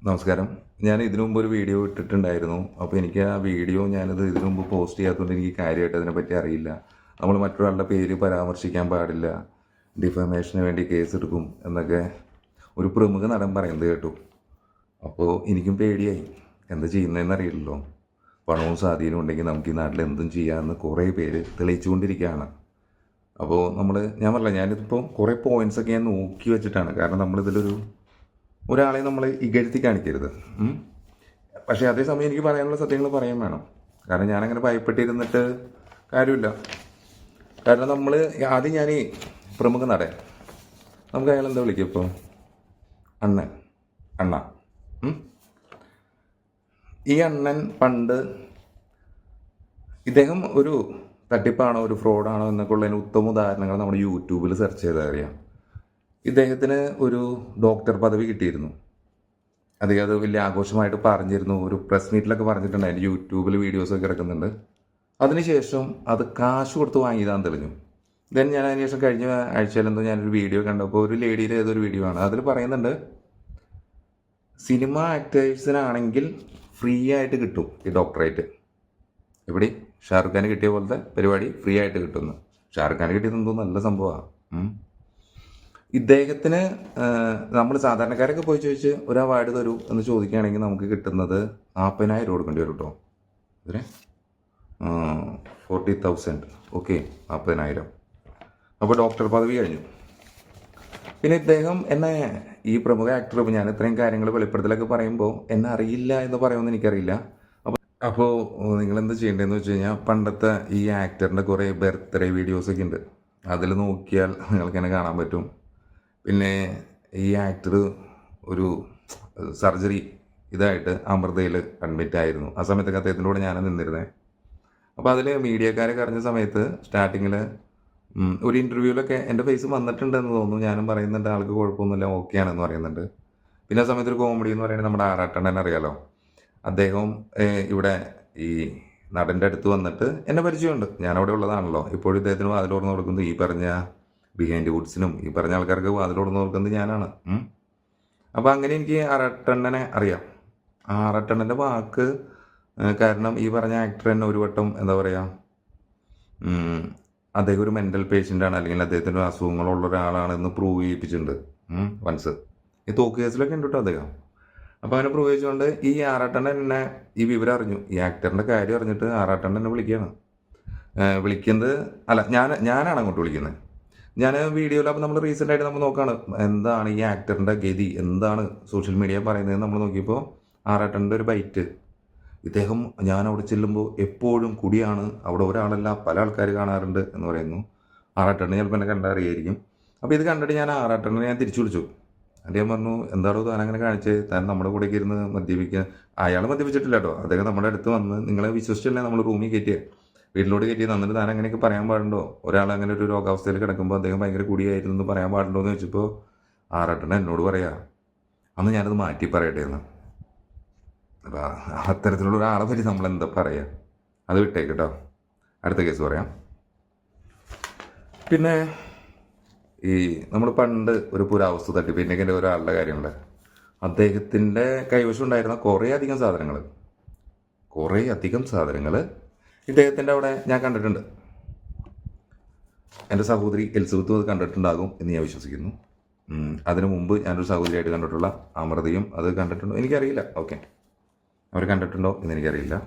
നമസ്കാരം. ഞാൻ ഇതിനു മുമ്പ് ഒരു വീഡിയോ ഇട്ടിട്ടുണ്ടായിരുന്നു. അപ്പോൾ എനിക്ക് ആ വീഡിയോ ഞാനത് ഇതിനു മുമ്പ് പോസ്റ്റ് ചെയ്യാത്തതുകൊണ്ട് എനിക്ക് കാര്യമായിട്ട് അതിനെപ്പറ്റി അറിയില്ല. നമ്മൾ മറ്റൊരാളുടെ പേര് പരാമർശിക്കാൻ പാടില്ല, ഡിഫമേഷന് വേണ്ടി കേസെടുക്കും എന്നൊക്കെ ഒരു പ്രമുഖ നടൻ പറയുന്നത് കേട്ടു. അപ്പോൾ എനിക്കും പേടിയായി, എന്താ ചെയ്യുന്നതെന്ന് അറിയില്ലല്ലോ. പണവും സ്വാധീനവും ഉണ്ടെങ്കിൽ നമുക്ക് ഈ നാട്ടിൽ എന്തും ചെയ്യാമെന്ന് കുറേ പേര് തെളിയിച്ചുകൊണ്ടിരിക്കുകയാണ്. അപ്പോൾ ഞാൻ പറഞ്ഞില്ല, ഞാനിതിപ്പോൾ കുറേ പോയിൻറ്റ്സൊക്കെ ഞാൻ നോക്കി വെച്ചിട്ടാണ്. കാരണം നമ്മളിതിലൊരു ഒരാളെ നമ്മൾ ഇകഴ്ത്തി കാണിക്കരുത്. പക്ഷേ അതേസമയം എനിക്ക് പറയാനുള്ള സത്യങ്ങൾ പറയാൻ വേണം. കാരണം ഞാനങ്ങനെ ഭയപ്പെട്ടിരുന്നിട്ട് കാര്യമില്ല. കാരണം ഞാൻ ഈ പ്രമുഖ നടൻ, നമുക്ക് അയാൾ എന്താ വിളിക്കും ഇപ്പോൾ? അണ്ണ. ഈ അണ്ണൻ പണ്ട് ഇദ്ദേഹം ഒരു തട്ടിപ്പാണോ ഒരു ഫ്രോഡാണോ എന്നൊക്കെ ഉള്ളതിന് ഉത്തമ ഉദാഹരണങ്ങൾ നമ്മുടെ യൂട്യൂബിൽ സെർച്ച് ചെയ്താൽ അറിയാം. ഇദ്ദേഹത്തിന് ഒരു ഡോക്ടർ പദവി കിട്ടിയിരുന്നു. അത് വലിയ ആഘോഷമായിട്ട് പറഞ്ഞിരുന്നു. ഒരു പ്രസ് മീറ്റിലൊക്കെ പറഞ്ഞിട്ടുണ്ട്. അതിൻ്റെ യൂട്യൂബിൽ വീഡിയോസൊക്കെ കിടക്കുന്നുണ്ട്. അതിനുശേഷം അത് കാശ് കൊടുത്ത് വാങ്ങിയതാന്ന് തെളിഞ്ഞു. ഞാൻ അതിനുശേഷം കഴിഞ്ഞ ആഴ്ചയിലെന്തോ ഞാനൊരു വീഡിയോ കണ്ടപ്പോൾ ഒരു ലേഡിയുടെ ഏതൊരു വീഡിയോ ആണ്, അതിൽ പറയുന്നുണ്ട് സിനിമ ആക്ടേഴ്സിനാണെങ്കിൽ ഫ്രീ ആയിട്ട് കിട്ടും ഈ ഡോക്ടറേറ്റ്. ഇവിടെ ഷാറുഖ് ഖാന് കിട്ടിയ പോലത്തെ പരിപാടി ഫ്രീ ആയിട്ട് കിട്ടുന്നു. ഷാറുഖ് ഖാന് കിട്ടിയത് എന്തോ നല്ല സംഭവമാണ്. ഇദ്ദേഹത്തിന് നമ്മൾ സാധാരണക്കാരൊക്കെ പോയി ചോദിച്ച് ഒരു അവാർഡ് തരൂ എന്ന് ചോദിക്കുകയാണെങ്കിൽ നമുക്ക് കിട്ടുന്നത് 40,000 കൊടുക്കേണ്ടി വരും കേട്ടോ. ഇതിന് 40,000. ഓക്കെ, 40,000. അപ്പോൾ ഡോക്ടർ പദവി കഴിഞ്ഞു. പിന്നെ ഇദ്ദേഹം എന്നെ ഈ പ്രമുഖ ആക്ടർ, ഞാൻ ഇത്രയും കാര്യങ്ങൾ വെളിപ്പെടുത്തലൊക്കെ പറയുമ്പോൾ എന്നെ അറിയില്ല എന്ന് പറയുമെന്ന് എനിക്കറിയില്ല. അപ്പോൾ നിങ്ങളെന്ത് ചെയ്യേണ്ടതെന്ന് വെച്ച് കഴിഞ്ഞാൽ, പണ്ടത്തെ ഈ ആക്ടറിൻ്റെ കുറേ ബർത്ത്ഡേ വീഡിയോസൊക്കെ ഉണ്ട്. അതിൽ നോക്കിയാൽ നിങ്ങൾക്ക് എന്നെ കാണാൻ പറ്റും. പിന്നെ ഈ ആക്ടർ ഒരു സർജറി ഇതായിട്ട് അമൃതയിൽ അഡ്മിറ്റ് ആയിരുന്നു. ആ സമയത്തൊക്കെ അദ്ദേഹത്തിൻ്റെ കൂടെ ഞാൻ നിന്നിരുന്നത്. അപ്പോൾ അതിൽ മീഡിയക്കാരൊക്കെ അറിഞ്ഞ സമയത്ത് സ്റ്റാർട്ടിങ്ങിൽ ഒരു ഇൻ്റർവ്യൂവിലൊക്കെ എൻ്റെ ഫേസ് വന്നിട്ടുണ്ടെന്ന് തോന്നുന്നു. ഞാനും പറയുന്നുണ്ട് ആൾക്ക് കുഴപ്പമൊന്നുമില്ല, ഓക്കെ ആണെന്ന് പറയുന്നുണ്ട്. പിന്നെ ആ സമയത്ത് ഒരു കോമഡി എന്ന് പറയുന്നത് നമ്മുടെ ആറാട്ടണ്ണൻ അറിയാലോ. അദ്ദേഹം ഇവിടെ ഈ നടൻ്റെ അടുത്ത് വന്നിട്ട് എന്നെ പരിചയമുണ്ട്, ഞാനവിടെ ഉള്ളതാണല്ലോ. ഇപ്പോഴും ഇദ്ദേഹത്തിന് വാതിൽ തുറന്നു കൊടുക്കുന്നത്, ഈ പറഞ്ഞ ബിഹൈൻഡ് വുഡ്സിനും ഈ പറഞ്ഞ ആൾക്കാർക്ക് വാതിൽ തുറന്നു കൊടുക്കുന്നത് ഞാനാണ്. അപ്പോൾ അങ്ങനെ എനിക്ക് ആറാട്ടണ്ണനെ അറിയാം. ആ ആറാട്ടണ്ണൻ്റെ വാക്ക് കാരണം ഈ പറഞ്ഞ ആക്ടർ തന്നെ ഒരു വട്ടം എന്താ പറയുക, അദ്ദേഹം ഒരു മെൻ്റൽ പേഷ്യൻ്റാണ്, അല്ലെങ്കിൽ അദ്ദേഹത്തിന് അസുഖങ്ങളുള്ള ഒരാളാണെന്ന് പ്രൂവ് ചെയ്യിപ്പിച്ചിട്ടുണ്ട് വൺസ്. ഈ തോക്ക് കേസിലൊക്കെ ഉണ്ട് കേട്ടോ അദ്ദേഹം. അപ്പോൾ അങ്ങനെ പ്രൂവ് ചെയ്തുകൊണ്ട് ഈ ആറാട്ടണ്ണൻ എന്നെ ഈ വിവരം അറിഞ്ഞു, ഈ ആക്ടറിൻ്റെ കാര്യം അറിഞ്ഞിട്ട് ആറാട്ടണ്ണൻ എന്നെ വിളിക്കുന്നത് അല്ല, ഞാനാണ് അങ്ങോട്ട് വിളിക്കുന്നത്. ഞാൻ വീഡിയോയിൽ അപ്പോൾ നമ്മൾ റീസെൻ്റായിട്ട് നമ്മൾ നോക്കുകയാണ് എന്താണ് ഈ ആക്ടറിൻ്റെ ഗതി, എന്താണ് സോഷ്യൽ മീഡിയ പറയുന്നത് നമ്മൾ നോക്കിയപ്പോൾ ആറാട്ടൻ്റെ ഒരു ബൈറ്റ്. ഇദ്ദേഹം ഞാൻ അവിടെ ചെല്ലുമ്പോൾ എപ്പോഴും കുടിയാണ്, അവിടെ ഒരാളല്ല പല ആൾക്കാർ കാണാറുണ്ട് എന്ന് പറയുന്നു. ആറാട്ടണ്ണൻ ചിലപ്പോൾ എന്നെ കണ്ടറിയായിരിക്കും. അപ്പോൾ ഇത് കണ്ടിട്ട് ഞാൻ ആറാട്ടണ്ണനെ തിരിച്ചു വിളിച്ചു. എന്നിട്ട് ഞാൻ പറഞ്ഞു, എന്താണോ താൻ അങ്ങനെ കാണിച്ചത്, താൻ നമ്മുടെ കൂടെയൊക്കെ ഇരുന്ന് മദ്യപിക്കുക. അയാൾ മദ്യപിച്ചിട്ടില്ല കേട്ടോ, അദ്ദേഹം നമ്മുടെ അടുത്ത് വന്ന് നിങ്ങളെ വിശ്വസിച്ചല്ലേ നമ്മൾ റൂമിൽ കയറ്റിയത്, വീട്ടിലോട്ട് കയറ്റി. തന്നിട്ട് താൻ അങ്ങനെയൊക്കെ പറയാൻ പാടുണ്ടോ? ഒരാൾ അങ്ങനെ ഒരു രോഗാവസ്ഥയിൽ കിടക്കുമ്പോൾ അദ്ദേഹം ഭയങ്കര കുടിയായിരുന്നു എന്ന് പറയാൻ പാടുണ്ടോ എന്ന് വെച്ചപ്പോൾ ആറാട്ടണ്ണൻ എന്നോട് പറയാ, അന്ന് ഞാനത് മാറ്റി പറയട്ടെ എന്ന്. അപ്പം അത്തരത്തിലുള്ള ഒരാളെ പറ്റി നമ്മൾ എന്താ പറയുക, അത് വിട്ടേക്ക് കേട്ടോ. അടുത്ത കേസ് പറയാം. പിന്നെ ഈ നമ്മൾ പണ്ട് ഒരു പുരാവസ്തു തട്ടിപ്പിൻ്റെ ഒരാളുടെ കാര്യമുണ്ട്. അദ്ദേഹത്തിൻ്റെ കൈവശം ഉണ്ടായിരുന്ന കുറേ അധികം സാധനങ്ങൾ ഇദ്ദേഹത്തിൻ്റെ അവിടെ ഞാൻ കണ്ടിട്ടുണ്ട്. എൻ്റെ സഹോദരി എലിസബത്തും അത് കണ്ടിട്ടുണ്ടാകും എന്ന് ഞാൻ വിശ്വസിക്കുന്നു. അതിനു മുമ്പ് ഞാനൊരു സഹോദരിയായിട്ട് കണ്ടിട്ടുള്ള അമൃതയും അത് കണ്ടിട്ടുണ്ടോ എനിക്കറിയില്ല. ഓക്കെ, അവർ കണ്ടിട്ടുണ്ടോ എന്നെനിക്കറിയില്ല.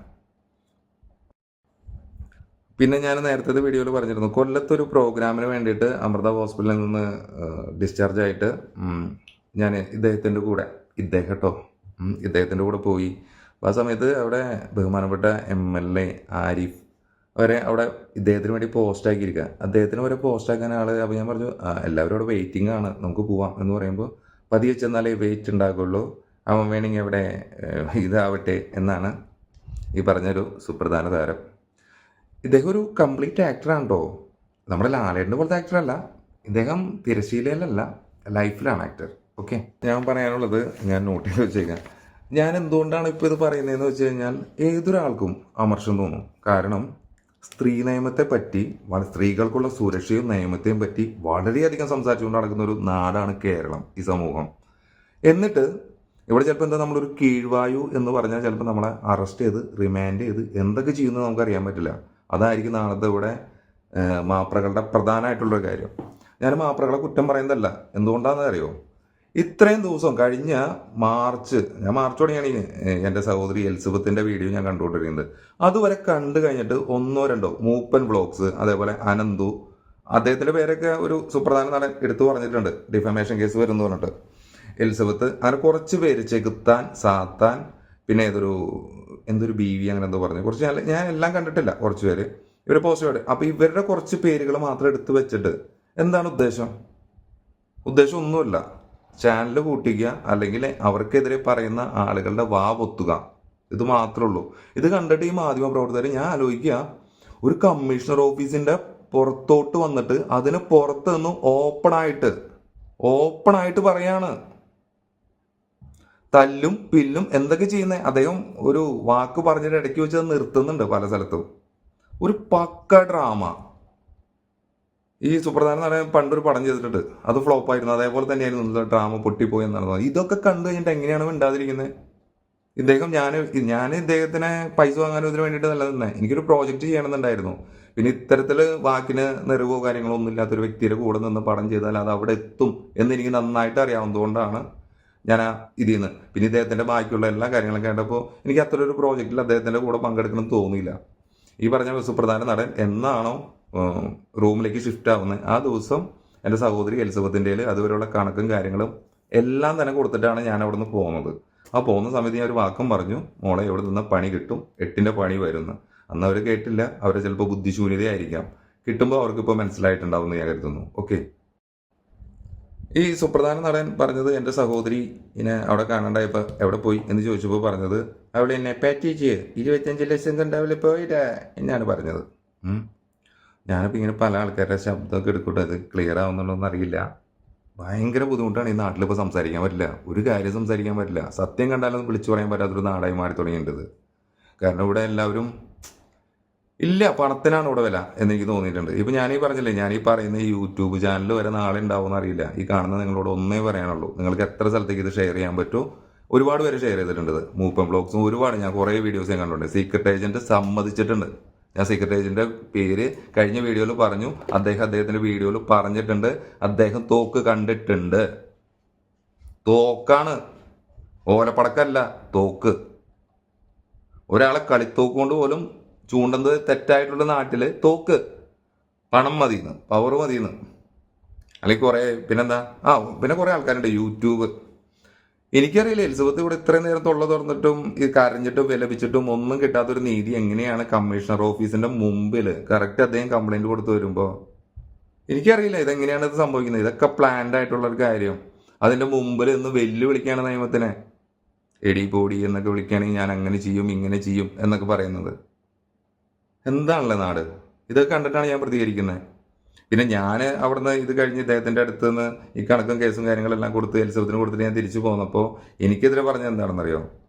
പിന്നെ ഞാൻ നേരത്തെ വീഡിയോയിൽ പറഞ്ഞിരുന്നു, കൊല്ലത്തൊരു പ്രോഗ്രാമിന് വേണ്ടിയിട്ട് അമൃത ഹോസ്പിറ്റലിൽ നിന്ന് ഡിസ്ചാർജ് ആയിട്ട് ഞാൻ ഇദ്ദേഹത്തിൻ്റെ കൂടെ പോയി. അപ്പോൾ ആ സമയത്ത് അവിടെ ബഹുമാനപ്പെട്ട MLA ആരിഫ് അവരെ അവിടെ ഇദ്ദേഹത്തിന് വേണ്ടി പോസ്റ്റ് ആക്കിയിരിക്കുക. അദ്ദേഹത്തിന് വരെ പോസ്റ്റ് ആക്കാൻ ആൾ. അപ്പോൾ ഞാൻ പറഞ്ഞു, എല്ലാവരും അവിടെ വെയിറ്റിംഗ് ആണ്, നമുക്ക് പോവാം എന്ന് പറയുമ്പോൾ, പതിയെ ചെന്നാലേ വെയിറ്റ് ഉണ്ടാകുള്ളൂ, അവൻ വേണമെങ്കിൽ അവിടെ ഇതാവട്ടെ എന്നാണ് ഈ പറഞ്ഞൊരു സുപ്രധാന താരം. ഇദ്ദേഹം ഒരു കംപ്ലീറ്റ് ആക്ടറാണ് കേട്ടോ. നമ്മുടെ ലാലേട്ടൻ്റെ പോലത്തെ ആക്ടറല്ല ഇദ്ദേഹം, തിരശ്ശീലയിലല്ല ലൈഫിലാണ് ആക്ടർ. ഓക്കെ, ഞാൻ പറയാനുള്ളത് ഞാൻ നോട്ട് ചെയ്ത് വെച്ചേക്കാം. ഞാൻ എന്തുകൊണ്ടാണ് ഇപ്പോൾ ഇത് പറയുന്നതെന്ന് വെച്ച് കഴിഞ്ഞാൽ, ഏതൊരാൾക്കും അമർഷം തോന്നും. കാരണം സ്ത്രീ നിയമത്തെ പറ്റി, സ്ത്രീകൾക്കുള്ള സുരക്ഷയും നിയമത്തെയും പറ്റി വളരെയധികം സംസാരിച്ചുകൊണ്ട് നടക്കുന്ന ഒരു നാടാണ് കേരളം, ഈ സമൂഹം. എന്നിട്ട് ഇവിടെ ചിലപ്പോൾ എന്താ നമ്മളൊരു കീഴ്വായു എന്ന് പറഞ്ഞാൽ ചിലപ്പോൾ നമ്മളെ അറസ്റ്റ് ചെയ്ത് റിമാൻഡ് ചെയ്ത് എന്തൊക്കെ ചെയ്യുന്നത് നമുക്കറിയാൻ പറ്റില്ല. അതായിരിക്കും നാളത്തെ ഇവിടെ മാപ്രകളുടെ പ്രധാനമായിട്ടുള്ളൊരു കാര്യം. ഞാൻ മാപ്രകളെ കുറ്റം പറയുന്നതല്ല. എന്തുകൊണ്ടാണെന്ന് അറിയോ, ഇത്രയും ദിവസം കഴിഞ്ഞ ഞാൻ മാർച്ചോടെയാണ് എൻ്റെ സഹോദരി എലിസബത്തിൻ്റെ വീഡിയോ ഞാൻ കണ്ടുകൊണ്ടിരിക്കുന്നത്. അതുവരെ കണ്ടു കഴിഞ്ഞിട്ട് ഒന്നോ രണ്ടോ മൂപ്പൻ വ്ളോഗ്സ്, അതേപോലെ അനന്തു, അദ്ദേഹത്തിൻ്റെ പേരൊക്കെ ഒരു സുപ്രധാന നടൻ എടുത്തു പറഞ്ഞിട്ടുണ്ട്, ഡിഫമേഷൻ കേസ് വരുമെന്ന് പറഞ്ഞിട്ട്. എലിസബത്ത്, അങ്ങനെ കുറച്ച് പേര്, ചെകുത്താൻ, സാത്താൻ, പിന്നെ എന്തൊരു ബീവി, അങ്ങനെ എന്തോ പറഞ്ഞു, കുറച്ച് ഞാൻ എല്ലാം കണ്ടിട്ടില്ല, കുറച്ച് പേര് ഇവർ പോസ്റ്റ്. അപ്പോൾ ഇവരുടെ കുറച്ച് പേരുകൾ മാത്രം എടുത്തു വെച്ചിട്ട് എന്താണ് ഉദ്ദേശം? ഒന്നുമില്ല. ചാനൽ കൂട്ടിക്കുക, അല്ലെങ്കിൽ അവർക്കെതിരെ പറയുന്ന ആളുകളുടെ വാ പൊത്തുക, ഇത് മാത്രമേ ഉള്ളൂ. ഇത് കണ്ടിട്ട് ഈ മാധ്യമ പ്രവർത്തകർ, ഞാൻ ആലോചിക്കുക, ഒരു കമ്മീഷണർ ഓഫീസിന്റെ പുറത്തോട്ട് വന്നിട്ട് അതിന് പുറത്ത് നിന്ന് ഓപ്പണായിട്ട് പറയാണ് തല്ലും പില്ലും എന്തൊക്കെ ചെയ്യുന്നത്. അദ്ദേഹം ഒരു വാക്ക് പറഞ്ഞിട്ട് ഇടയ്ക്ക് വെച്ച് നിർത്തുന്നുണ്ട് പല സ്ഥലത്തും. ഒരു പക്ക ഡ്രാമ. ഈ സുപ്രധാന നടൻ പണ്ടൊരു പടം ചെയ്തിട്ടുണ്ട്, അത് ഫ്ലോപ്പായിരുന്നു. അതേപോലെ തന്നെയായിരുന്നു ഡ്രാമ പൊട്ടിപ്പോയി എന്നാണ്. ഇതൊക്കെ കണ്ടു കഴിഞ്ഞിട്ട് എങ്ങനെയാണ് മിണ്ടാതിരിക്കുന്നത്? ഞാൻ ഇദ്ദേഹത്തിന് പൈസ വാങ്ങാനും ഇതിന് വേണ്ടിയിട്ട് നല്ല തന്നെ എനിക്കൊരു പ്രോജക്റ്റ് ചെയ്യണമെന്നുണ്ടായിരുന്നു. പിന്നെ ഇത്തരത്തിൽ വാക്കിന് നെറിവോ കാര്യങ്ങളോ ഒന്നും ഇല്ലാത്തൊരു വ്യക്തിയുടെ കൂടെ നിന്ന് പടം ചെയ്താൽ അത് അവിടെ എത്തും എന്ന് എനിക്ക് നന്നായിട്ട് അറിയാവുന്നതുകൊണ്ടാണ് ഞാൻ ഇതിൽ നിന്ന്. പിന്നെ ഇദ്ദേഹത്തിൻ്റെ ബാക്കിയുള്ള എല്ലാ കാര്യങ്ങളും കേട്ടപ്പോൾ എനിക്ക് അത്ര ഒരു പ്രോജക്റ്റിൽ അദ്ദേഹത്തിൻ്റെ കൂടെ പങ്കെടുക്കണം തോന്നിയില്ല. ഈ പറഞ്ഞ സുപ്രധാന നടൻ എന്നാണോ റൂമിലേക്ക് ഷിഫ്റ്റ് ആവുന്നത്, ആ ദിവസം എൻ്റെ സഹോദരി എലിസബത്തിൻ്റെ അതുവരെയുള്ള കണക്കും കാര്യങ്ങളും എല്ലാം തന്നെ കൊടുത്തിട്ടാണ് ഞാൻ അവിടെ നിന്ന് പോകുന്നത്. ആ പോകുന്ന സമയത്ത് ഞാൻ ഒരു വാക്കും പറഞ്ഞു, മോളെ ഇവിടെ നിന്ന് പണി കിട്ടും, 8ന്റെ പണി വരുന്നു. അന്ന് അവർ കേട്ടില്ല, അവരെ ചിലപ്പോൾ ബുദ്ധിശൂന്യതയായിരിക്കാം. കിട്ടുമ്പോൾ അവർക്കിപ്പോൾ മനസ്സിലായിട്ടുണ്ടാവും എന്ന് ഞാൻ കരുതുന്നു. ഓക്കെ. ഈ സുപ്രധാന നടൻ പറഞ്ഞത്, എൻ്റെ സഹോദരി ഇനെ അവിടെ കാണണ്ടായപ്പോൾ എവിടെ പോയി എന്ന് ചോദിച്ചപ്പോൾ പറഞ്ഞത്, അവിടെ എന്നെ പാറ്റേജ് 25 ലക്ഷം കണ്ടാവില്ല പോയിട്ടാ എന്നാണ് പറഞ്ഞത്. ഞാനിപ്പോൾ ഇങ്ങനെ പല ആൾക്കാരുടെ ശബ്ദമൊക്കെ എടുക്കട്ടെ, അത് ക്ലിയർ ആവുന്നുണ്ടോന്ന് അറിയില്ല. ഭയങ്കര ബുദ്ധിമുട്ടാണ് ഈ നാട്ടിലിപ്പോൾ. സംസാരിക്കാൻ പറ്റില്ല, ഒരു കാര്യം സംസാരിക്കാൻ പറ്റില്ല. സത്യം കണ്ടാലൊന്നും വിളിച്ചു പറയാൻ പറ്റാത്തൊരു നാടായി മാറി തുടങ്ങിയിട്ടുണ്ട്. കാരണം ഇവിടെ എല്ലാവരും ഇല്ല, പണത്തിനാണ് ഇവിടെ വില എന്നെനിക്ക് തോന്നിയിട്ടുണ്ട്. ഇപ്പം ഞാനീ പറഞ്ഞില്ലേ, ഞാനീ പറയുന്ന ഈ യൂട്യൂബ് ചാനൽ വരെ നാളെ ഉണ്ടാവുമെന്ന് അറിയില്ല. ഈ കാണുന്ന നിങ്ങളോട് ഒന്നേ പറയാനുള്ളൂ, നിങ്ങൾക്ക് എത്ര സ്ഥലത്തേക്ക് ഇത് ഷെയർ ചെയ്യാൻ പറ്റുമോ ഒരുപാട് പേര് ഷെയർ ചെയ്തിട്ടുണ്ട്. മൂപ്പൻ ബ്ലോഗ്സും ഒരുപാട്, ഞാൻ കുറേ വീഡിയോസ് ഞാൻ കണ്ടിട്ടുണ്ട്. സീക്രട്ട് ഏജന്റ് സമ്മതിച്ചിട്ടുണ്ട്. ഞാൻ സീക്രട്ട് ഏജന്റിന്റെ പേര് കഴിഞ്ഞ വീഡിയോയിൽ പറഞ്ഞു, അദ്ദേഹത്തിന്റെ വീഡിയോയിൽ പറഞ്ഞിട്ടുണ്ട്, അദ്ദേഹം തോക്ക് കണ്ടിട്ടുണ്ട്. തോക്കാണ്, ഓലപ്പടക്കല്ല, തോക്ക്. ഒരാളെ കളിത്തോക്ക് കൊണ്ട് പോലും ചൂണ്ടുന്നത് തെറ്റായിട്ടുള്ള നാട്ടില് തോക്ക്. പണം മതിന്ന്, പവർ മതിന്ന്. അല്ലെങ്കിൽ കുറെ പിന്നെന്താ, പിന്നെ കുറെ ആൾക്കാരുണ്ട് യൂട്യൂബ്. എനിക്കറിയില്ല, എലിസബത്ത് ഇവിടെ ഇത്രയും നേരം തൊള്ള തുറന്നിട്ടും ഇത് കരഞ്ഞിട്ടും വിലപിച്ചിട്ടും ഒന്നും കിട്ടാത്തൊരു നീതി എങ്ങനെയാണ് കമ്മീഷണർ ഓഫീസിന്റെ മുമ്പിൽ കറക്റ്റ് അദ്ദേഹം കംപ്ലൈന്റ് കൊടുത്തു വരുമ്പോൾ? എനിക്കറിയില്ല ഇതെങ്ങനെയാണ് ഇത് സംഭവിക്കുന്നത്. ഇതൊക്കെ പ്ലാൻഡ് ആയിട്ടുള്ള ഒരു കാര്യം. അതിന്റെ മുമ്പിൽ നിന്ന് വെല്ലുവിളിക്കുകയാണ് നിയമത്തിനെ. എടി പോടി എന്നൊക്കെ വിളിക്കുകയാണെങ്കിൽ ഞാൻ അങ്ങനെ ചെയ്യും ഇങ്ങനെ ചെയ്യും എന്നൊക്കെ പറയുന്നത്. എന്താണല്ലേ നാട്? ഇതൊക്കെ കണ്ടിട്ടാണ് ഞാൻ പ്രതികരിക്കുന്നത്. പിന്നെ ഞാൻ അവിടുന്ന് ഇത് കഴിഞ്ഞ് ഇദ്ദേഹത്തിൻ്റെ അടുത്ത് നിന്ന് ഈ കണക്കും കേസും കാര്യങ്ങളെല്ലാം കൊടുത്ത് എലിസബത്തിന് കൊടുത്തിട്ട് ഞാൻ തിരിച്ചു പോന്നപ്പോൾ എനിക്കെതിരെ പറഞ്ഞത് എന്താണെന്നറിയോ?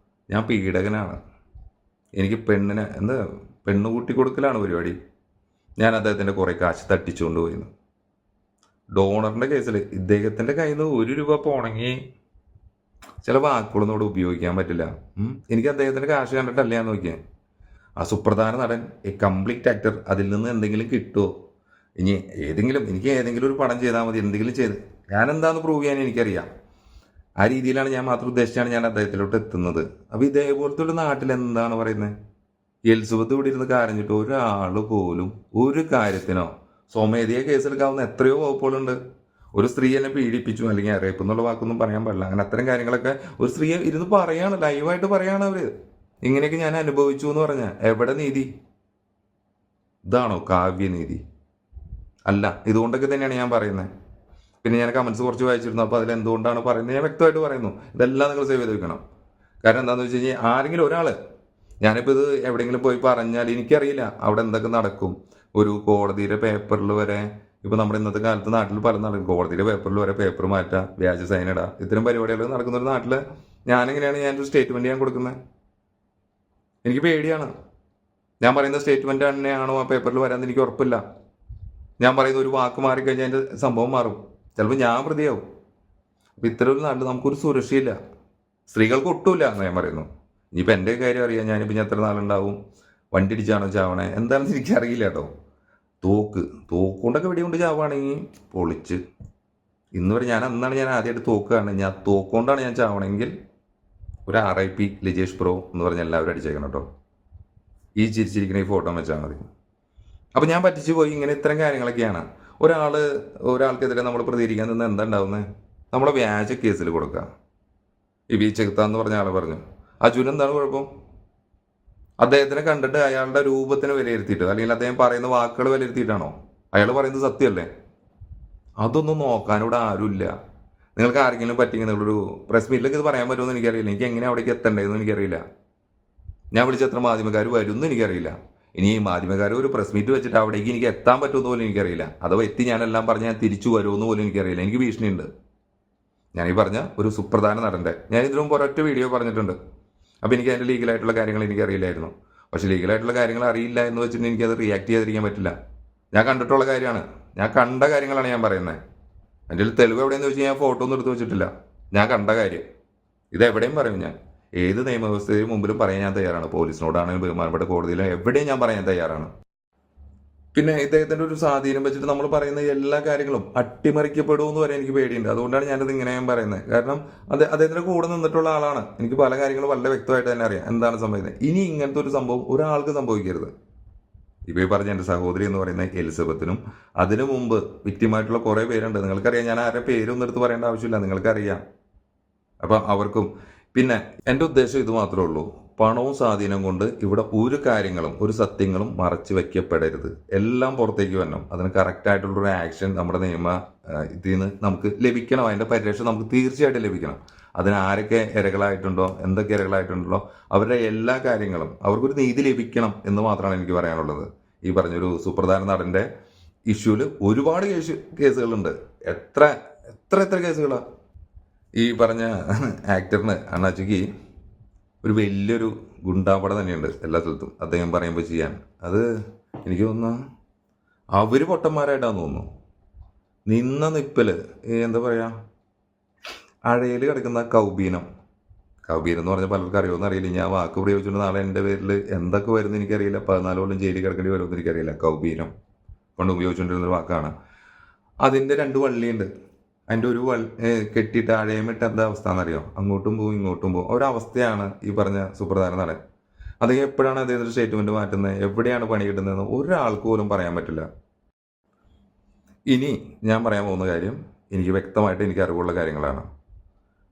ഞാൻ പീഡകനാണ്, എനിക്ക് പെണ്ണ് കൂട്ടി കൊടുക്കലാണ് പരിപാടി. ഞാൻ അദ്ദേഹത്തിൻ്റെ കുറേ കാശ് തട്ടിച്ചുകൊണ്ട് പോയിന്ന്. ഡോണറിൻ്റെ കേസിൽ ഇദ്ദേഹത്തിൻ്റെ കയ്യിൽ നിന്ന് 1 രൂപ പോണെങ്കിൽ ചില വാക്കുകളൊന്നും ഇവിടെ ഉപയോഗിക്കാൻ പറ്റില്ല. എനിക്ക് അദ്ദേഹത്തിൻ്റെ കാശ് കണ്ടിട്ടല്ല ഞാൻ നോക്കിയത്. ആ സുപ്രധാന നടൻ, എ കംപ്ലീറ്റ് ആക്ടർ, അതിൽ നിന്ന് എന്തെങ്കിലും കിട്ടുമോ? എനിക്ക് ഏതെങ്കിലും ഒരു പടം ചെയ്താൽ മതി, എന്തെങ്കിലും ചെയ്ത് ഞാൻ എന്താണെന്ന് പ്രൂവ് ചെയ്യാൻ എനിക്കറിയാം. ആ രീതിയിലാണ് ഞാൻ മാത്രം ഉദ്ദേശിച്ചാണ് ഞാൻ അദ്ദേഹത്തിലോട്ട് എത്തുന്നത്. അപ്പോൾ ഇതേപോലത്തെ ഒരു നാട്ടിൽ എന്താണ് പറയുന്നത്? എലിസബത്ത് ഇവിടെ ഇരുന്ന് കരഞ്ഞിട്ട് ഒരാൾ പോലും ഒരു കാര്യത്തിനോ സ്വമേധയാ കേസെടുക്കാവുന്ന എത്രയോ വകുപ്പുകളുണ്ട്. ഒരു സ്ത്രീ എന്നെ പീഡിപ്പിച്ചു അല്ലെങ്കിൽ റേപ്പ് എന്നുള്ള വാക്കൊന്നും പറയാൻ പാടില്ല. അങ്ങനെ അത്തരം കാര്യങ്ങളൊക്കെ ഒരു സ്ത്രീയെ ഇരുന്ന് പറയാണ്, ലൈവായിട്ട് പറയാണ് അവർ. ഇങ്ങനെയൊക്കെ ഞാൻ അനുഭവിച്ചു എന്ന് പറഞ്ഞാൽ എവിടെ നീതി? ഇതാണോ കാവ്യനീതി? അല്ല. ഇതുകൊണ്ടൊക്കെ തന്നെയാണ് ഞാൻ പറയുന്നത്. പിന്നെ ഞാൻ കമൻസ് കുറച്ച് വായിച്ചിരുന്നു. അപ്പോൾ അതിൽ എന്തുകൊണ്ടാണ് പറയുന്നത് ഞാൻ വ്യക്തമായിട്ട് പറയുന്നു. ഇതെല്ലാം നിങ്ങൾ സേവ് ചെയ്ത് വെക്കണം. കാരണം എന്താണെന്ന് വെച്ച് കഴിഞ്ഞാൽ ആരെങ്കിലും ഒരാൾ, ഞാനിപ്പോൾ ഇത് എവിടെയെങ്കിലും പോയി പറഞ്ഞാൽ എനിക്കറിയില്ല അവിടെ എന്തൊക്കെ നടക്കും. ഒരു കോടതിയുടെ പേപ്പറിൽ വരെ, ഇപ്പോൾ നമ്മുടെ ഇന്നത്തെ കാലത്ത് നാട്ടിൽ പല നടക്കും. കോടതിയുടെ പേപ്പറിൽ വരെ പേപ്പർ മാറ്റാം, വ്യാജ സൈൻ ഇടാം, ഇത്തരം പരിപാടികൾ നടക്കുന്ന ഒരു നാട്ടിൽ ഞാനൊരു സ്റ്റേറ്റ്മെൻറ്റ് ഞാൻ കൊടുക്കുന്നത്? എനിക്ക് പേടിയാണ്. ഞാൻ പറയുന്ന സ്റ്റേറ്റ്മെൻറ്റ് തന്നെയാണോ ആ പേപ്പറിൽ വരാമെന്ന് എനിക്ക് ഉറപ്പില്ല. ഞാൻ പറയുന്ന ഒരു വാക്ക് മാറിക്കഴിഞ്ഞാൽ അതിൻ്റെ സംഭവം മാറും. ചിലപ്പോൾ ഞാൻ പ്രതിയാവും. അപ്പം ഇത്തരം ഒരു നാട്ടിൽ നമുക്കൊരു സുരക്ഷയില്ല. സ്ത്രീകൾക്ക് ഒട്ടുമില്ല എന്ന് ഞാൻ പറയുന്നു. ഇനിയിപ്പോൾ എൻ്റെ കാര്യം അറിയാം, ഞാനിപ്പോൾ ഞാൻ എത്ര നാളുണ്ടാവും, വണ്ടി ഇടിച്ചാണോ ചാവണേ എന്താണെന്ന് എനിക്കറിയില്ല കേട്ടോ. തോക്കുകൊണ്ടൊക്കെ വെടികൊണ്ട് ചാവുകയാണെങ്കിൽ പൊളിച്ച്. ഇന്ന് വരെ ഞാൻ ആദ്യമായിട്ട് തോക്ക് കാണുന്നത്. ഞാൻ തോക്കുകൊണ്ടാണ് ഞാൻ ചാവണമെങ്കിൽ ഒരു RIP ലിജേഷ് ബ്രോ എന്ന് പറഞ്ഞ് എല്ലാവരും അടിച്ചേക്കണം കേട്ടോ. ഈ ചിരിച്ചിരിക്കുന്ന ഈ ഫോട്ടോ വെച്ചാൽ മതി. അപ്പം ഞാൻ പറ്റിച്ചു പോയി. ഇങ്ങനെ ഇത്തരം കാര്യങ്ങളൊക്കെയാണ്. ഒരാൾക്കെതിരെ നമ്മൾ പ്രതികരിക്കാൻ നിന്ന് എന്താ ഉണ്ടാവുന്നത്? നമ്മളെ വ്യാജ കേസിൽ കൊടുക്കുക. ഈ ചെകുത്താന്ന് പറഞ്ഞ ആൾ പറഞ്ഞു, അജുന് എന്താണ് കുഴപ്പം? അദ്ദേഹത്തിനെ കണ്ടിട്ട് അയാളുടെ രൂപത്തിനെ വിലയിരുത്തിയിട്ട് അല്ലെങ്കിൽ അദ്ദേഹം പറയുന്ന വാക്കുകൾ വിലയിരുത്തിയിട്ടാണോ? അയാൾ പറയുന്നത് സത്യമല്ലേ? അതൊന്നും നോക്കാൻ ഇവിടെ ആരുമില്ല. നിങ്ങൾക്ക് ആർക്കെങ്കിലും പറ്റിയെങ്കിൽ നിങ്ങളൊരു പ്രസ് മീറ്റിലേക്ക് ഇത് പറയാൻ പറ്റുമെന്ന് എനിക്കറിയില്ല. എനിക്ക് എങ്ങനെ അവിടേക്ക് എത്തേണ്ടതെന്ന് എനിക്കറിയില്ല. ഞാൻ വിളിച്ച എത്ര മാധ്യമക്കാർ വരുമെന്ന് എനിക്കറിയില്ല. ഇനി ഈ മാധ്യമക്കാർ ഒരു പ്രസ് മീറ്റ് വെച്ചിട്ട് അവിടേക്ക് എനിക്ക് എത്താൻ പറ്റുമെന്ന് പോലും എനിക്കറിയില്ല. അഥവാ എത്തി ഞാനെല്ലാം പറഞ്ഞ് ഞാൻ തിരിച്ചു വരുമെന്ന് പോലും എനിക്കറിയില്ല. എനിക്ക് ഭീഷണിയുണ്ട്. ഞാനീ പറഞ്ഞ ഒരു സുപ്രധാന നടൻ്റെ ഞാൻ ഇതിനു മുമ്പ് ഒരൊറ്റ വീഡിയോ പറഞ്ഞിട്ടുണ്ട്. അപ്പോൾ എനിക്ക് അതിൻ്റെ ലീഗലായിട്ടുള്ള കാര്യങ്ങൾ എനിക്കറിയില്ലായിരുന്നു. പക്ഷേ ലീഗലായിട്ടുള്ള കാര്യങ്ങൾ അറിയില്ല എന്ന് വെച്ചിട്ട് എനിക്കത് റിയാക്ട് ചെയ്യാതിരിക്കാൻ പറ്റില്ല. ഞാൻ കണ്ടിട്ടുള്ള കാര്യമാണ്, ഞാൻ കണ്ട കാര്യങ്ങളാണ് ഞാൻ പറയുന്നത്. എൻ്റെ തെളിവ് എവിടെയെന്ന് വെച്ച് ഞാൻ ഫോട്ടോ ഒന്നും എടുത്ത് വെച്ചിട്ടില്ല. ഞാൻ കണ്ട കാര്യം ഇത് എവിടെയും പറയും. ഞാൻ ഏത് നിയമവ്യവസ്ഥയും മുമ്പിലും പറയാൻ ഞാൻ തയ്യാറാണ്. പോലീസിനോടാണെങ്കിലും ബഹുമാനപ്പെട്ട കോടതിയിലും എവിടെയും ഞാൻ പറയാൻ തയ്യാറാണ്. പിന്നെ ഇദ്ദേഹത്തിൻ്റെ ഒരു സ്വാധീനം വെച്ചിട്ട് നമ്മൾ പറയുന്ന എല്ലാ കാര്യങ്ങളും അട്ടിമറിക്കപ്പെടുമെന്ന് വരെ എനിക്ക് പേടിയുണ്ട്. അതുകൊണ്ടാണ് ഞാനത് ഇങ്ങനെ പറയുന്നത്. കാരണം അദ്ദേഹത്തിൻ്റെ കൂടെ നിന്നിട്ടുള്ള ആളാണ്. എനിക്ക് പല കാര്യങ്ങളും വളരെ വ്യക്തമായിട്ട് തന്നെ അറിയാം എന്താണ് സംഭവിക്കുന്നത്. ഇനി ഇങ്ങനത്തെ ഒരു സംഭവം ഒരാൾക്ക് സംഭവിക്കരുത്. ഇപ്പോൾ ഈ പറഞ്ഞ എൻ്റെ സഹോദരി എന്ന് പറയുന്ന എലിസബത്തിനും അതിനു മുമ്പ് വിക്റ്റിമായിട്ടുള്ള കുറേ പേരുണ്ട്. നിങ്ങൾക്കറിയാം. ഞാൻ ആരുടെ പേരൊന്നും എടുത്ത് പറയേണ്ട ആവശ്യമില്ല, നിങ്ങൾക്കറിയാം. അപ്പം അവർക്കും. പിന്നെ എൻ്റെ ഉദ്ദേശം ഇത് മാത്രമേ ഉള്ളൂ. പണവും സ്വാധീനം കൊണ്ട് ഇവിടെ ഒരു കാര്യങ്ങളും ഒരു സത്യങ്ങളും മറച്ചു വയ്ക്കപ്പെടരുത്. എല്ലാം പുറത്തേക്ക് വരണം. അതിന് കറക്റ്റായിട്ടുള്ളൊരു ആക്ഷൻ നമ്മുടെ ഇതിൽ നിന്ന് നമുക്ക് ലഭിക്കണം. അതിൻ്റെ പരിരക്ഷ നമുക്ക് തീർച്ചയായിട്ടും ലഭിക്കണം. അതിന് ആരൊക്കെ ഇരകളായിട്ടുണ്ടോ, എന്തൊക്കെ ഇരകളായിട്ടുണ്ടോ അവരുടെ എല്ലാ കാര്യങ്ങളും അവർക്കൊരു നീതി ലഭിക്കണം എന്ന് മാത്രമാണ് എനിക്ക് പറയാനുള്ളത്. ഈ പറഞ്ഞൊരു സുപ്രധാന നടൻ്റെ ഇഷ്യൂവിൽ ഒരുപാട് കേസുകളുണ്ട്. എത്ര കേസുകളാണ്. ഈ പറഞ്ഞ ആക്ടറിന് അണ്ണാച്ചിക്ക് ഒരു വലിയൊരു ഗുണ്ടാപട തന്നെയുണ്ട് എല്ലാ സ്ഥലത്തും. അദ്ദേഹം പറയുമ്പോൾ ചെയ്യാൻ അത് എനിക്ക് തോന്നുന്നു അവർ പൊട്ടന്മാരായിട്ടാന്ന് തോന്നുന്നു. നിന്ന നിപ്പിൽ എന്താ പറയുക, അഴയിൽ കിടക്കുന്ന കൗബീനം എന്ന് പറഞ്ഞാൽ പലർക്കും അറിയുമെന്ന് അറിയില്ല. ഞാൻ വാക്ക് പ്രയോഗിച്ചുകൊണ്ട് നാളെ എൻ്റെ പേരിൽ എന്തൊക്കെ വരുമെന്ന് എനിക്കറിയില്ല. 14 കൊല്ലം ജയിലിൽ കിടക്കേണ്ടി വരുമെന്ന് എനിക്കറിയില്ല. കൗബീനം കൊണ്ട് ഉപയോഗിച്ചുകൊണ്ടിരുന്നൊരു വാക്കാണ്. അതിൻ്റെ 2 വള്ളിയുണ്ട്. അതിൻ്റെ ഒരു കെട്ടിയിട്ട് അഴയമിട്ട് എന്താ അവസ്ഥ എന്നറിയോ? അങ്ങോട്ടും പോകും ഇങ്ങോട്ടും പോകും. ഒരവസ്ഥയാണ് ഈ പറഞ്ഞ സുപ്രധാന നടൻ. അദ്ദേഹം എപ്പോഴാണ് അദ്ദേഹത്തിൻ്റെ സ്റ്റേറ്റ്മെൻറ്റ് മാറ്റുന്നത്, എവിടെയാണ് പണി കിട്ടുന്നതെന്ന് ഒരാൾക്ക് പോലും പറയാൻ പറ്റില്ല. ഇനി ഞാൻ പറയാൻ പോകുന്ന കാര്യം എനിക്ക് വ്യക്തമായിട്ട് എനിക്ക് അറിവുള്ള കാര്യങ്ങളാണ്.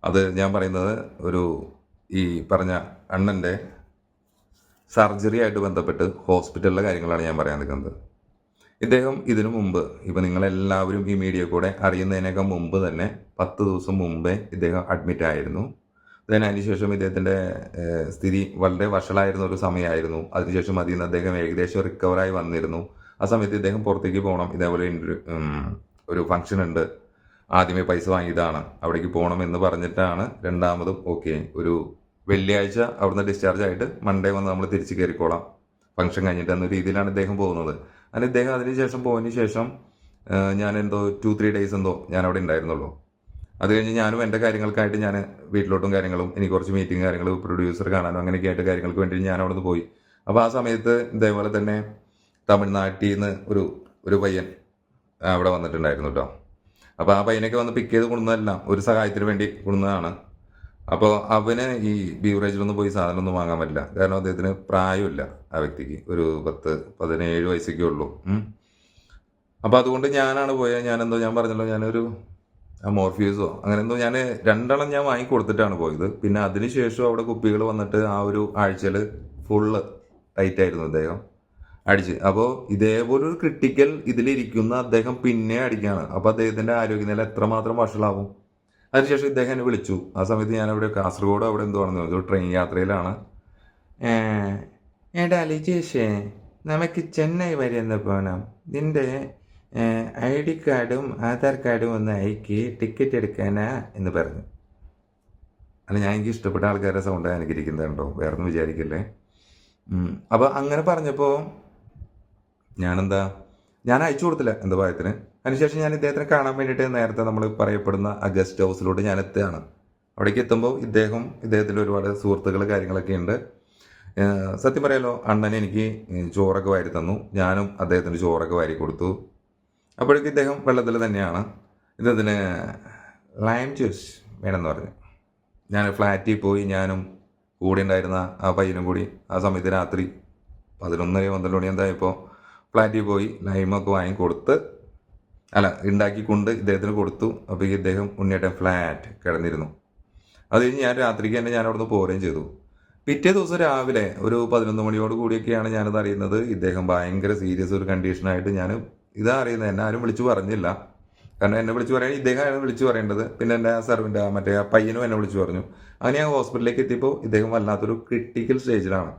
അത് ഞാൻ പറയുന്നത് ഈ പറഞ്ഞ അണ്ണൻ്റെ സർജറി ആയിട്ട് ബന്ധപ്പെട്ട് ഹോസ്പിറ്റലിലെ കാര്യങ്ങളാണ് ഞാൻ പറയാൻ നിൽക്കുന്നത്. ഇദ്ദേഹം ഇതിനു മുമ്പ് ഇപ്പം നിങ്ങളെല്ലാവരും ഈ മീഡിയ കൂടെ അറിയുന്നതിനേക്കാൾ മുമ്പ് തന്നെ 10 ദിവസം മുമ്പേ ഇദ്ദേഹം അഡ്മിറ്റ് ആയിരുന്നു. അതിനുശേഷം ഇദ്ദേഹത്തിൻ്റെ സ്ഥിതി വളരെ വഷളായിരുന്ന ഒരു സമയമായിരുന്നു. അതിനുശേഷം അതിൽ നിന്ന് അദ്ദേഹം ഏകദേശം റിക്കവറായി വന്നിരുന്നു. ആ സമയത്ത് ഇദ്ദേഹം പുറത്തേക്ക് പോകണം, ഇതേപോലെ ഒരു ഫംഗ്ഷൻ ഉണ്ട്, ആദ്യമേ പൈസ വാങ്ങിയതാണ്, അവിടേക്ക് പോകണം എന്ന് പറഞ്ഞിട്ടാണ് രണ്ടാമതും ഒരു വെള്ളിയാഴ്ച അവിടുന്ന് ഡിസ്ചാർജ് ആയിട്ട് മൺഡേ വന്ന് നമ്മൾ തിരിച്ച് കയറിക്കോളാം ഫംഗ്ഷൻ കഴിഞ്ഞിട്ട് എന്ന രീതിയിലാണ് ഇദ്ദേഹം പോകുന്നത്. അങ്ങനെ ഇദ്ദേഹം അതിനുശേഷം പോയതിന് ശേഷം ഞാൻ 2-3 ഡേയ്സ് ഞാൻ അവിടെ ഉണ്ടായിരുന്നുള്ളൂ. അത് കഴിഞ്ഞ് ഞാനും എൻ്റെ കാര്യങ്ങൾക്കായിട്ട് ഞാൻ വീട്ടിലോട്ടും കാര്യങ്ങളും എനിക്ക് കുറച്ച് മീറ്റിംഗ് കാര്യങ്ങൾ പ്രൊഡ്യൂസർ കാണാനും അങ്ങനെയൊക്കെ ആയിട്ട് കാര്യങ്ങൾക്ക് വേണ്ടി ഞാൻ അവിടെ നിന്ന് പോയി. അപ്പോൾ ആ സമയത്ത് ഇതേപോലെ തന്നെ തമിഴ്നാട്ടിൽ നിന്ന് ഒരു പയ്യൻ അവിടെ വന്നിട്ടുണ്ടായിരുന്നു കേട്ടോ. അപ്പോൾ ആ പയ്യനൊക്കെ വന്ന് പിക്ക് ചെയ്ത് കൊണ്ടുവന്നതെല്ലാം ഒരു സഹായത്തിന് വേണ്ടി കൊണ്ടുവന്നതാണ്. അപ്പോൾ അവന് ഈ ബീവറേജിലൊന്നും പോയി സാധനമൊന്നും വാങ്ങാൻ പറ്റില്ല. കാരണം അദ്ദേഹത്തിന് പ്രായമില്ല, ആ വ്യക്തിക്ക് ഒരു 10-17 വയസ്സൊക്കെ ഉള്ളൂ. അപ്പോൾ അതുകൊണ്ട് ഞാനാണ് പോയത്. ഞാൻ പറഞ്ഞല്ലോ, ഞാനൊരു മോർഫ്യൂസോ അങ്ങനെ ഞാൻ 2 ഞാൻ വാങ്ങിക്കൊടുത്തിട്ടാണ് പോയത്. പിന്നെ അതിനുശേഷം അവിടെ കുപ്പികൾ വന്നിട്ട് ആ ഒരു ആഴ്ചയിൽ ഫുള്ള് ടൈറ്റായിരുന്നു അദ്ദേഹം അടിച്ച്. അപ്പോൾ ഇതേപോലൊരു ക്രിട്ടിക്കൽ ഇതിലിരിക്കുന്ന അദ്ദേഹം പിന്നെ അടിക്കുകയാണ്. അപ്പോൾ അദ്ദേഹത്തിൻ്റെ ആരോഗ്യനില എത്രമാത്രം വഷളാവും. അതിനുശേഷം ഇദ്ദേഹം എന്നെ വിളിച്ചു. ആ സമയത്ത് ഞാനവിടെ കാസർഗോഡ് അവിടെ ആണെന്ന് പറഞ്ഞു, ട്രെയിൻ യാത്രയിലാണ്. ഏടാ ലിജേഷേ, നമുക്ക് ചെന്നൈ വരെ ഒന്ന് പോകണം, നിൻ്റെ ID കാർഡും ആധാർ കാർഡും ഒന്ന് അയക്കി ടിക്കറ്റ് എടുക്കാനാ എന്ന് പറഞ്ഞു. അല്ല, എനിക്ക് ഇഷ്ടപ്പെട്ട ആൾക്കാരുടെ സൗണ്ടാണ് എനിക്ക് ഇരിക്കുന്നത്, വേറെ ഒന്നും വിചാരിക്കില്ലേ. അപ്പോൾ അങ്ങനെ പറഞ്ഞപ്പോൾ ഞാൻ അയച്ചു കൊടുത്തില്ല എൻ്റെ ഭാഗത്തിന്. അതിനുശേഷം ഞാൻ ഇദ്ദേഹത്തിനെ കാണാൻ വേണ്ടിയിട്ട് നേരത്തെ നമ്മൾ പറയപ്പെടുന്ന ആ ഗസ്റ്റ് ഹൗസിലോട്ട് ഞാൻ എത്തുകയാണ്. അവിടേക്ക് എത്തുമ്പോൾ ഇദ്ദേഹത്തിൻ്റെ ഒരുപാട് സുഹൃത്തുക്കൾ കാര്യങ്ങളൊക്കെ ഉണ്ട്. സത്യം പറയാലോ, അണ്ണൻ എനിക്ക് ചോറൊക്കെ വാരി തന്നു, ഞാനും അദ്ദേഹത്തിന് ചോറൊക്കെ വാരി കൊടുത്തു. അപ്പോഴേക്കും ഇദ്ദേഹം വെള്ളത്തിൽ തന്നെയാണ്. ഇദ്ദേഹത്തിന് ലൈം ജ്യൂസ് വേണമെന്ന് പറഞ്ഞു. ഞാൻ ഫ്ലാറ്റിൽ പോയി ഞാനും കൂടെ ഉണ്ടായിരുന്ന ആ പയ്യനും കൂടി ആ സമയത്ത് രാത്രി 11-12 മണി എന്തായപ്പോൾ ഫ്ലാറ്റിൽ പോയി ലൈമൊക്കെ വാങ്ങിക്കൊടുത്ത് ഉണ്ടാക്കിക്കൊണ്ട് ഇദ്ദേഹത്തിന് കൊടുത്തു. അപ്പോൾ ഈ ഇദ്ദേഹം ഉണ്ണിയേട്ടൻ ഫ്ലാറ്റ് കിടന്നിരുന്നു. അത് കഴിഞ്ഞ് ഞാൻ രാത്രിക്ക് തന്നെ ഞാൻ അവിടെ നിന്ന് പോരുകയും ചെയ്തു. പിറ്റേ ദിവസം രാവിലെ ഒരു 11 മണിയോട് കൂടിയൊക്കെയാണ് ഞാനത് അറിയുന്നത്. ഇദ്ദേഹം ഭയങ്കര സീരിയസ് ഒരു കണ്ടീഷനായിട്ട് ഞാൻ ഇതാ അറിയുന്നത്. എന്നെ ആരും വിളിച്ചു പറഞ്ഞില്ല. കാരണം എന്നെ വിളിച്ചു പറയാൻ ഇദ്ദേഹമാണ് വിളിച്ചു പറയേണ്ടത്. പിന്നെ എൻ്റെ സർവൻ്റ് മറ്റേ ആ പയ്യനും എന്നെ വിളിച്ചു പറഞ്ഞു. അങ്ങനെ ഞാൻ ഹോസ്പിറ്റലിലേക്ക് എത്തിയപ്പോൾ ഇദ്ദേഹം വല്ലാത്തൊരു ക്രിട്ടിക്കൽ സ്റ്റേജിലാണ്.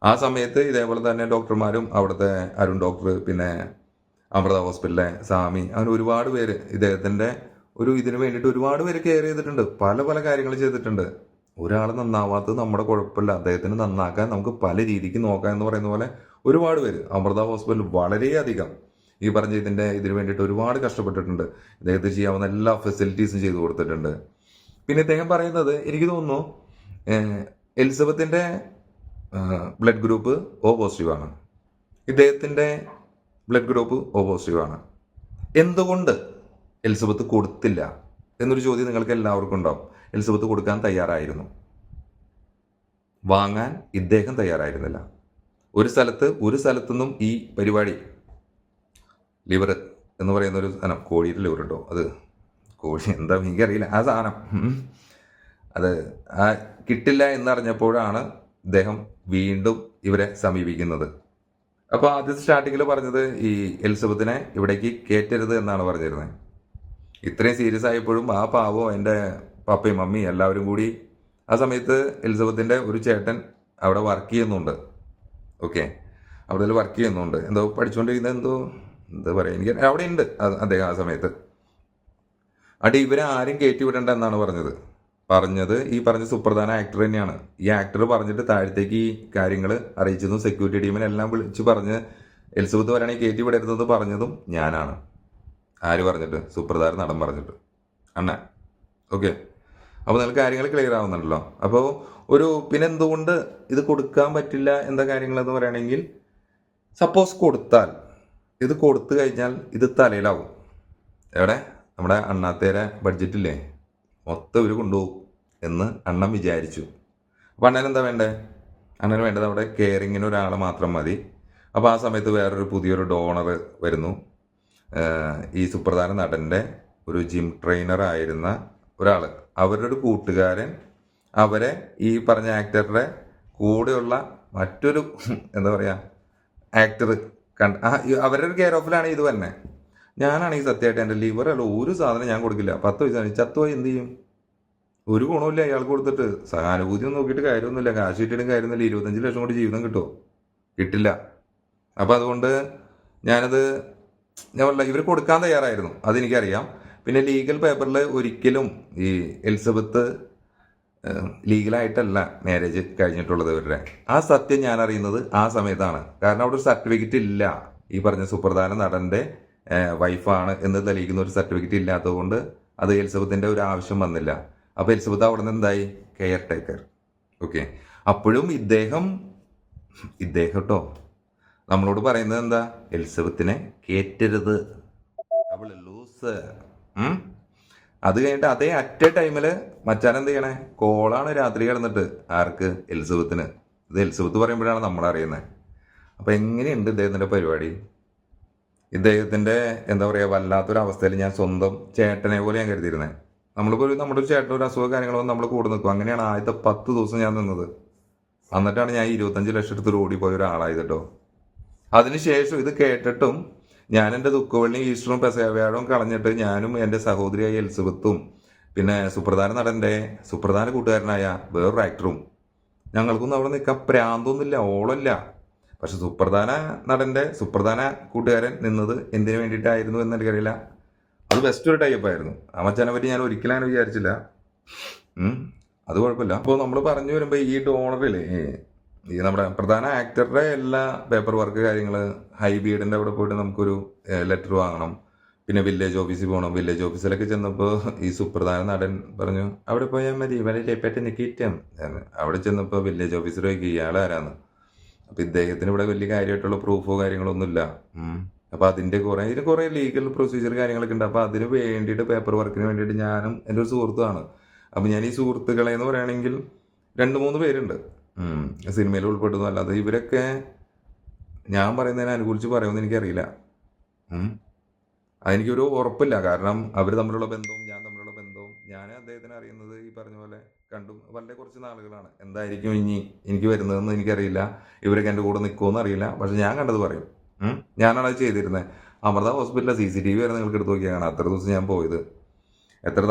ആ സമയത്ത് ഇതേപോലെ തന്നെ ഡോക്ടർമാരും അവിടുത്തെ അരുൺ ഡോക്ടർ, പിന്നെ അമൃത ഹോസ്പിറ്റലിലെ സ്വാമി, അങ്ങനെ ഒരുപാട് പേര് ഇദ്ദേഹത്തിൻ്റെ ഇതിന് വേണ്ടിയിട്ട് ഒരുപാട് പേര് കെയർ ചെയ്തിട്ടുണ്ട്. പല പല കാര്യങ്ങൾ ചെയ്തിട്ടുണ്ട്. ഒരാൾ നന്നാവാത്തത് നമ്മുടെ കുഴപ്പമില്ല, അദ്ദേഹത്തിന് നന്നാക്കാൻ നമുക്ക് പല രീതിക്ക് നോക്കാം എന്ന് പറയുന്ന പോലെ ഒരുപാട് പേര് അമൃത ഹോസ്പിറ്റലിൽ വളരെയധികം ഈ പറഞ്ഞ ഇതിന് വേണ്ടിയിട്ട് ഒരുപാട് കഷ്ടപ്പെട്ടിട്ടുണ്ട്. ഇദ്ദേഹത്തിന് ചെയ്യാവുന്ന എല്ലാ ഫെസിലിറ്റീസും ചെയ്തു കൊടുത്തിട്ടുണ്ട്. പിന്നെ ഇദ്ദേഹം പറയുന്നത്, എനിക്ക് തോന്നുന്നു എലിസബത്തിൻ്റെ ബ്ലഡ് ഗ്രൂപ്പ് O പോസിറ്റീവാണ്, ഇദ്ദേഹത്തിൻ്റെ ബ്ലഡ് ഗ്രൂപ്പ് O പോസിറ്റീവാണ്. എന്തുകൊണ്ട് എലിസബത്ത് കൊടുത്തില്ല എന്നൊരു ചോദ്യം നിങ്ങൾക്ക് എല്ലാവർക്കും ഉണ്ടാവും. എലിസബത്ത് കൊടുക്കാൻ തയ്യാറായിരുന്നു, വാങ്ങാൻ ഇദ്ദേഹം തയ്യാറായിരുന്നില്ല. ഒരു സ്ഥലത്തുനിന്നും ഈ പരിപാടി ലിവർ എന്ന് പറയുന്ന ഒരു സാധനം, കോഴിയുടെ ലിവർ കേട്ടോ, അത് കോഴി എന്താ എനിക്കറിയില്ല ആ സാധനം, അത് കിട്ടില്ല എന്നറിഞ്ഞപ്പോഴാണ് ഇദ്ദേഹം വീണ്ടും ഇവരെ സമീപിക്കുന്നത്. അപ്പോൾ ആദ്യത്തെ സ്റ്റാർട്ടിങ്ങിൽ പറഞ്ഞത് ഈ എലിസബത്തിനെ ഇവിടേക്ക് കയറ്റരുത് എന്നാണ് പറഞ്ഞിരുന്നത്. ഇത്രയും സീരിയസ് ആയപ്പോഴും ആ പാവോ എൻ്റെ പപ്പയും മമ്മിയും എല്ലാവരും കൂടി ആ സമയത്ത് എലിസബത്തിൻ്റെ ഒരു ചേട്ടൻ അവിടെ വർക്ക് ചെയ്യുന്നുണ്ട്. ഓക്കെ, അവിടെ വർക്ക് ചെയ്യുന്നുണ്ട്, എന്തോ പഠിച്ചുകൊണ്ടിരിക്കുന്നത്, എന്താ പറയുക, എനിക്ക് അവിടെ ഉണ്ട് അദ്ദേഹം ആ സമയത്ത്. അടി ഇവരെ ആരും കയറ്റി വിടണ്ട എന്നാണ് പറഞ്ഞത് ഈ പറഞ്ഞ സുപ്രധാന ആക്ടർ തന്നെയാണ്. ഈ ആക്ടർ പറഞ്ഞിട്ട് താഴത്തേക്ക് ഈ കാര്യങ്ങൾ അറിയിച്ചതും സെക്യൂരിറ്റി ടീമിനെല്ലാം വിളിച്ച് പറഞ്ഞ് എലിസബത്ത് വരാണെങ്കിൽ കയറ്റി വിടരുതെന്ന് പറഞ്ഞതും ഞാനാണ്. ആര് പറഞ്ഞിട്ട്? സുപ്രധാന നടൻ പറഞ്ഞിട്ട്, അണ്ണ. ഓക്കെ, അപ്പോൾ നിങ്ങൾക്ക് കാര്യങ്ങൾ ക്ലിയർ ആവുന്നുണ്ടല്ലോ. അപ്പോൾ പിന്നെ എന്തുകൊണ്ട് ഇത് കൊടുക്കാൻ പറ്റില്ല എന്താ കാര്യങ്ങളെന്ന് പറയുകയാണെങ്കിൽ, സപ്പോസ് ഇത് കൊടുത്തു കഴിഞ്ഞാൽ ഇത് തലയിലാവും. എവിടെ? നമ്മുടെ അണ്ണാത്തേരെ ബഡ്ജറ്റില്ലേ, മൊത്തം ഇവർ കൊണ്ടുപോകും എന്ന് അണ്ണൻ വിചാരിച്ചു. അപ്പോൾ അണ്ണൻ എന്താ വേണ്ടേ? അണ്ണന് വേണ്ടത് അവിടെ കെയറിങ്ങിന് ഒരാളെ മാത്രം മതി. അപ്പോൾ ആ സമയത്ത് വേറൊരു പുതിയൊരു ഡോണർ വരുന്നു. ഈ സുപ്രധാന നടൻ്റെ ഒരു ജിം ട്രെയിനർ ആയിരുന്ന ഒരാൾ, അവരുടെ ഒരു കൂട്ടുകാരൻ അവരെ ഈ പറഞ്ഞ ആക്ടറുടെ കൂടെയുള്ള മറ്റൊരു എന്താ പറയുക ആക്ടർ അവരുടെ ഒരു കെയർ ഓഫിലാണ് ഇത് തന്നെ. ഞാനാണെങ്കിൽ സത്യമായിട്ട് എൻ്റെ ലിവറല്ല ഒരു സാധനം ഞാൻ കൊടുക്കില്ല. 10 പൈസ ചത്തുപോയി എന്ത് ചെയ്യും? ഒരു ഗുണമില്ല അയാൾക്ക് കൊടുത്തിട്ട്. സഹാനുഭൂതി നോക്കിയിട്ട് കാര്യമൊന്നുമില്ല, കാശ് കിട്ടിയിട്ടും കാര്യമൊന്നുമില്ല. 25 ലക്ഷം കൊണ്ട് ജീവിതം കിട്ടുമോ? കിട്ടില്ല. അപ്പോൾ അതുകൊണ്ട് ഞാൻ ഇവർ കൊടുക്കാൻ തയ്യാറായിരുന്നു, അതെനിക്കറിയാം. പിന്നെ ലീഗൽ പേപ്പറിൽ ഒരിക്കലും ഈ എലിസബത്ത് ലീഗലായിട്ടല്ല മാരേജ് കഴിഞ്ഞിട്ടുള്ളത് ഇവരുടെ. ആ സത്യം ഞാൻ അറിയുന്നത് ആ സമയത്താണ്. കാരണം അവിടെ ഒരു സർട്ടിഫിക്കറ്റ് ഇല്ല, ഈ പറഞ്ഞ സുപ്രധാന നടൻ്റെ വൈഫാണ് എന്ന് തെളിയിക്കുന്ന ഒരു സർട്ടിഫിക്കറ്റ് ഇല്ലാത്തതുകൊണ്ട് അത് എലിസബത്തിൻ്റെ ഒരു ആവശ്യം വന്നില്ല. അപ്പോൾ എലിസബത്ത് അവിടെ നിന്ന് എന്തായി? Care taker. ഓക്കെ, അപ്പോഴും ഇദ്ദേഹം കേട്ടോ നമ്മളോട് പറയുന്നത് എന്താ? എലിസബത്തിനെ കയറ്റരുത്, അവൾ ലൂസ്. അത് കഴിഞ്ഞിട്ട് അതേ അറ്റ് എ ടൈമിൽ മച്ചാനെന്ത് ചെയ്യണേ? കോളാണ് രാത്രി കിടന്നിട്ട്. ആർക്ക്? എലിസബത്തിന്. ഇത് എലിസബത്ത് പറയുമ്പോഴാണ് നമ്മളറിയുന്നത്. അപ്പോൾ എങ്ങനെയുണ്ട് ഇദ്ദേഹത്തിൻ്റെ പരിപാടി? ഇദ്ദേഹത്തിൻ്റെ എന്താ പറയുക, വല്ലാത്തൊരവസ്ഥയിൽ ഞാൻ സ്വന്തം ചേട്ടനെ പോലെ ഞാൻ കരുതിയിരുന്നത്. നമ്മളിപ്പോൾ നമ്മുടെ ഒരു ചേട്ടൻ ഒരു അസുഖ കാര്യങ്ങളോ നമ്മൾ കൂടെ നിൽക്കും. അങ്ങനെയാണ് ആദ്യത്തെ 10 ദിവസം ഞാൻ നിന്നത്. എന്നിട്ടാണ് ഞാൻ 25 ലക്ഷം എടുത്ത് ഓടിപ്പോയ ഒരാളായത് കേട്ടോ. അതിനുശേഷം ഇത് കേട്ടിട്ടും ഞാൻ എൻ്റെ ദുഃഖവെള്ളിയും ഈസ്റ്ററും പെസവ്യാഴവും കളഞ്ഞിട്ട് ഞാനും എൻ്റെ സഹോദരിയായ എലിസബത്തും പിന്നെ സുപ്രധാന കൂട്ടുകാരനായ വേറൊരു ആക്ടറും ഞങ്ങൾക്കൊന്നും അവിടെ നിൽക്കാൻ പ്രാന്തൊന്നുമില്ല, ഓളല്ല. പക്ഷെ സുപ്രധാന കൂട്ടുകാരൻ നിന്നത് എന്തിനു വേണ്ടിയിട്ടായിരുന്നു എന്ന് എനിക്കറിയില്ല. അത് ബെസ്റ്റ് ഒരു ടൈപ്പായിരുന്നു. ആ മച്ചാനെ പറ്റി ഞാൻ ഒരിക്കലും അങ്ങനെ വിചാരിച്ചില്ല. അത് കുഴപ്പമില്ല. അപ്പോൾ നമ്മൾ പറഞ്ഞു വരുമ്പോൾ ഈ ഡോണറില്ലേ, ഈ നമ്മുടെ പ്രധാന ആക്ടറുടെ എല്ലാ പേപ്പർ വർക്ക് കാര്യങ്ങൾ, ഹൈബീഡിൻ്റെ അവിടെ പോയിട്ട് നമുക്കൊരു ലെറ്റർ വാങ്ങണം. പിന്നെ വില്ലേജ് ഓഫീസിൽ പോകണം. വില്ലേജ് ഓഫീസിലൊക്കെ ചെന്നപ്പോൾ ഈ സുപ്രധാന നടൻ പറഞ്ഞു, അവിടെ പോയാൽ മതി, വളരെ പെട്ടെന്ന് കിട്ടും എന്ന്. അവിടെ ചെന്നപ്പോൾ വില്ലേജ് ഓഫീസർ ചോദിക്കും ഇയാളാരാന്ന്. അപ്പം ഇദ്ദേഹത്തിന് ഇവിടെ വലിയ കാര്യമായിട്ടുള്ള പ്രൂഫോ കാര്യങ്ങളൊന്നുമില്ല. അപ്പം ഇതിന് കുറേ ലീഗൽ പ്രൊസീജിയർ കാര്യങ്ങളൊക്കെ ഉണ്ട്. അപ്പം അതിന് വേണ്ടിയിട്ട് പേപ്പർ വർക്കിന് വേണ്ടിയിട്ട് ഞാനും എൻ്റെ ഒരു സുഹൃത്തുമാണ്. അപ്പം ഞാൻ ഈ സുഹൃത്തുക്കളെ എന്ന് പറയുകയാണെങ്കിൽ 2-3 പേരുണ്ട് സിനിമയിൽ ഉൾപ്പെട്ടതും അല്ലാതെ. ഇവരൊക്കെ ഞാൻ പറയുന്നതിനെ അനുകൂലിച്ച് പറയുമെന്ന് എനിക്കറിയില്ല. അതെനിക്കൊരു ഉറപ്പില്ല. കാരണം അവർ തമ്മിലുള്ള ബന്ധവും ഞാൻ തമ്മിലുള്ള ബന്ധവും ഞാൻ അദ്ദേഹത്തിനെ അറിയുന്നത് ഈ പറഞ്ഞ പോലെ കണ്ടും വളരെ കുറച്ച് നാളുകളാണ്. എന്തായിരിക്കും ഇനി എനിക്ക് വരുന്നതെന്ന് എനിക്കറിയില്ല. ഇവരൊക്കെ എൻ്റെ കൂടെ നിൽക്കുമെന്ന് അറിയില്ല. പക്ഷെ ഞാൻ കണ്ടത് പറയും. ഞാനാണ് അത് ചെയ്തിരുന്നത്. അമൃത ഹോസ്പിറ്റലിലെ CCTV വരെ നിങ്ങൾക്ക് എടുത്ത് നോക്കിയാൽ കാണാം. അത്ര ദിവസം ഞാൻ പോയത്. എത്ര